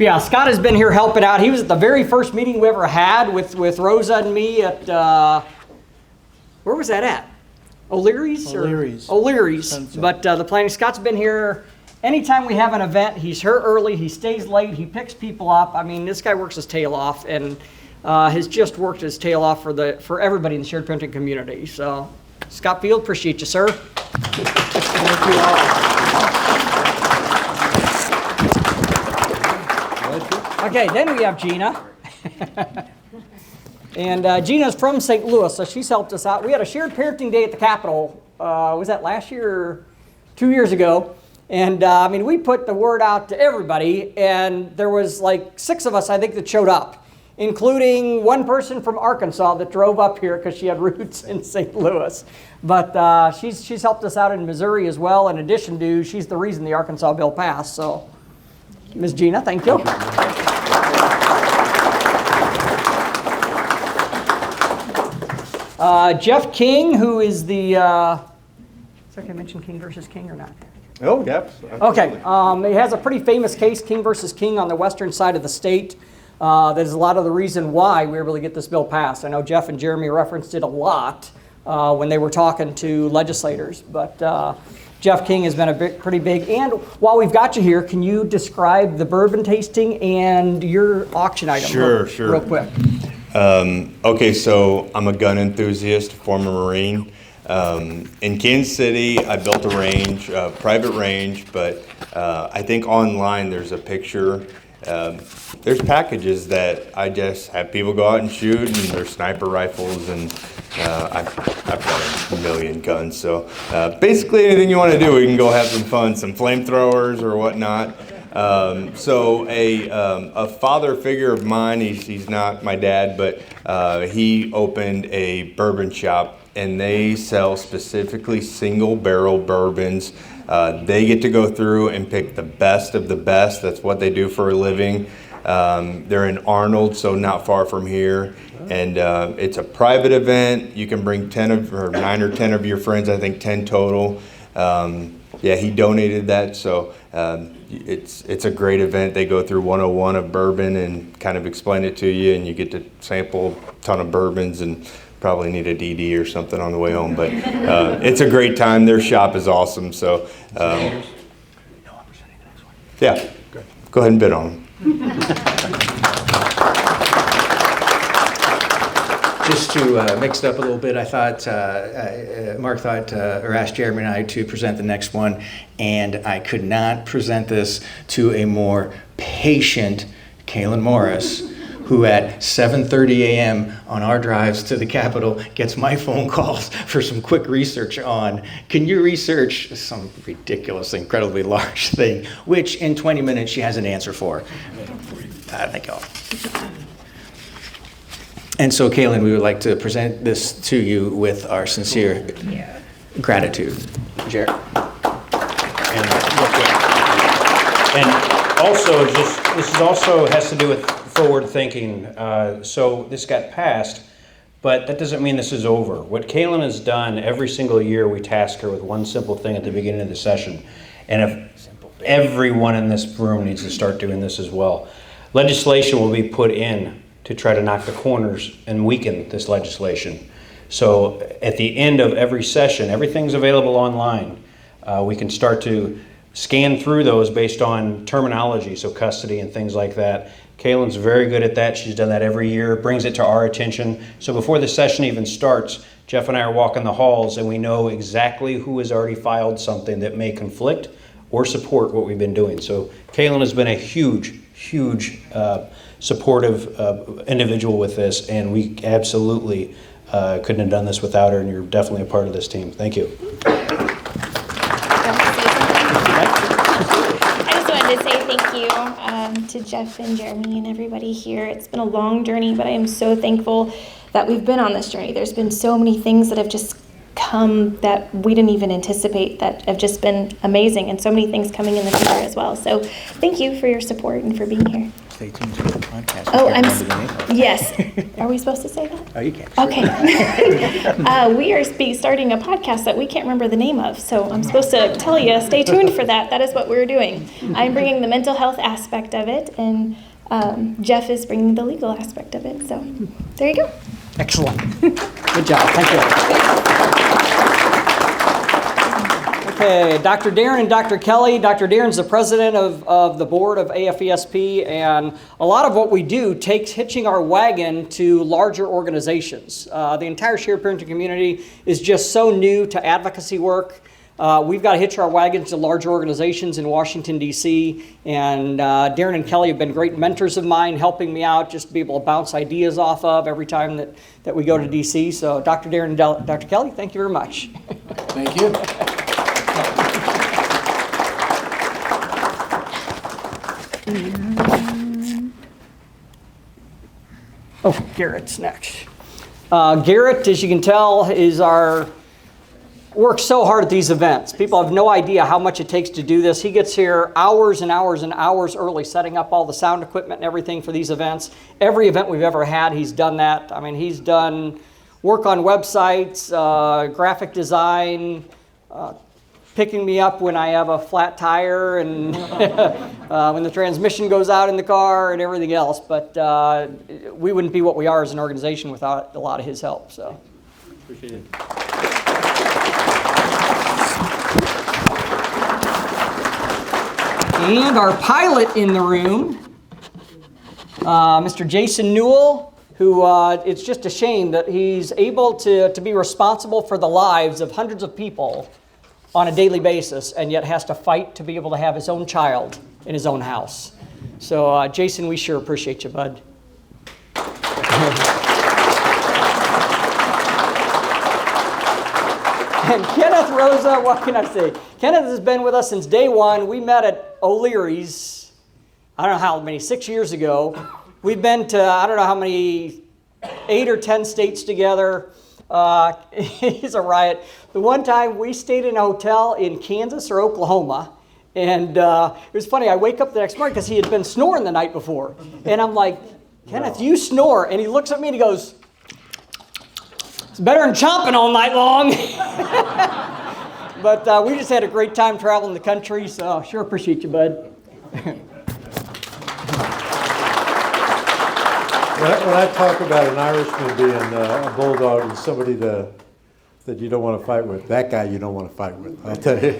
Yeah, Scott has been here helping out. He was at the very first meeting we ever had with Rosa and me at, where was that at? O'Leary's? O'Leary's. But the planning, Scott's been here. Anytime we have an event, he's here early, he stays late, he picks people up. I mean, this guy works his tail off and has just worked his tail off for everybody in the shared parenting community. So, Scott Field, appreciate you, sir. Thank you all. Okay, then we have Gina. And Gina's from St. Louis, so she's helped us out. We had a shared parenting day at the Capitol. Was that last year or 2 years ago? And I mean, we put the word out to everybody, and there was like 6 of us, I think, that showed up, including one person from Arkansas that drove up here because she had roots in St. Louis. But she's helped us out in Missouri as well, in addition to she's the reason the Arkansas bill passed. So, Ms. Gina, thank you. Jeff King, who is the, did I mention King versus King or not? Oh, yep. Okay, he has a pretty famous case, King versus King, on the western side of the state. That is a lot of the reason why we were able to get this bill passed. I know Jeff and Jeremy referenced it a lot when they were talking to legislators, but Jeff King has been pretty big. And while we've got you here, can you describe the bourbon tasting and your auction item real quick? Okay, so I'm a gun enthusiast, former Marine. In Kansas City, I built a range, private range, but I think online there's a picture. There's packages that I just have people go out and shoot, and there's sniper rifles, and I've got a million guns. So basically anything you want to do, we can go have some fun, some flamethrowers or whatnot. So a father figure of mine, he's not my dad, but he opened a bourbon shop, and they sell specifically single barrel bourbons. They get to go through and pick the best of the best. That's what they do for a living. They're in Arnold, so not far from here. And it's a private event. You can bring 9 or 10 of your friends, I think 10 total. Yeah, he donated that, so it's a great event. They go through 101 of bourbon and kind of explain it to you, and you get to sample a ton of bourbons and probably need a DD or something on the way home. But it's a great time. Their shop is awesome. So yeah, go ahead and bid on them. Just to mix it up a little bit, I thought, Mark thought, or asked Jeremy and I to present the next one, and I could not present this to a more patient Kaylin Morris, who at 7:30 a.m. on our drives to the Capitol gets my phone calls for some quick research on, can you research some ridiculous, incredibly large thing, which in 20 minutes she has an answer for. Thank you all. And so, Kaylin, we would like to present this to you with our sincere gratitude. Jared. And also, this is also has to do with forward thinking. So this got passed, but that doesn't mean this is over. What Kaylin has done, every single year we task her with one simple thing at the beginning of the session. And if everyone in this room needs to start doing this as well. Legislation will be put in to try to knock the corners and weaken this legislation. So at the end of every session, everything's available online. We can start to scan through those based on terminology, so custody and things like that. Kaylin's very good at that. She's done that every year, brings it to our attention. So before the session even starts, Jeff and I are walking the halls and we know exactly who has already filed something that may conflict or support what we've been doing. So Kaylin has been a huge supportive individual with this, and we absolutely couldn't have done this without her, and you're definitely a part of this team. Thank you. To say thank you to Jeff and Jeremy and everybody here. It's been a long journey, but I am so thankful that we've been on this journey. There's been so many things that have just come that we didn't even anticipate that have just been amazing, and so many things coming in the future as well. So thank you for your support and for being here. Stay tuned to the podcast. Oh, I I'm, can't remember the name of it. yes. Are we supposed to say that? Oh, you can't. Okay. We are starting a podcast that we can't remember the name of, so I'm supposed to tell you, stay tuned for that. That is what we're doing. I'm bringing the mental health aspect of it, and Jeff is bringing the legal aspect of it. So there you go. Excellent. Good job. Thank you. Okay, Dr. Darren and Dr. Kelly. Dr. Darren's the president of the board of AFESP, and a lot of what we do takes hitching our wagon to larger organizations. The entire shared parenting community is just so new to advocacy work. We've got to hitch our wagons to larger organizations in Washington, D.C., and Darren and Kelly have been great mentors of mine, helping me out just to be able to bounce ideas off of every time that we go to D.C. So Dr. Darren and Dr. Kelly, thank you very much. Thank you. Oh, Garrett's next. Garrett, as you can tell, works so hard at these events. People have no idea how much it takes to do this. He gets here hours and hours and hours early, setting up all the sound equipment and everything for these events. Every event we've ever had, he's done that. I mean, he's done work on websites, graphic design, picking me up when I have a flat tire and when the transmission goes out in the car and everything else. But we wouldn't be what we are as an organization without a lot of his help. So appreciate it. And our pilot in the room, Mr. Jason Newell, who it's just a shame that he's able to be responsible for the lives of hundreds of people on a daily basis, and yet has to fight to be able to have his own child in his own house. So, Jason, we sure appreciate you, bud. And Kenneth Rosa, what can I say? Kenneth has been with us since day one. We met at O'Leary's, I don't know how many, 6 years ago. We've been to, I don't know how many, 8 or 10 states together. He's a riot. The one time we stayed in a hotel in Kansas or Oklahoma, and it was funny, I wake up the next morning because he had been snoring the night before. And I'm like, Kenneth, you snore. And he looks at me and he goes, it's better than chomping all night long. But we just had a great time traveling the country, so sure appreciate you, bud. When I talk about an Irishman being a bulldog and somebody that you don't want to fight with, that guy you don't want to fight with, I'll tell you.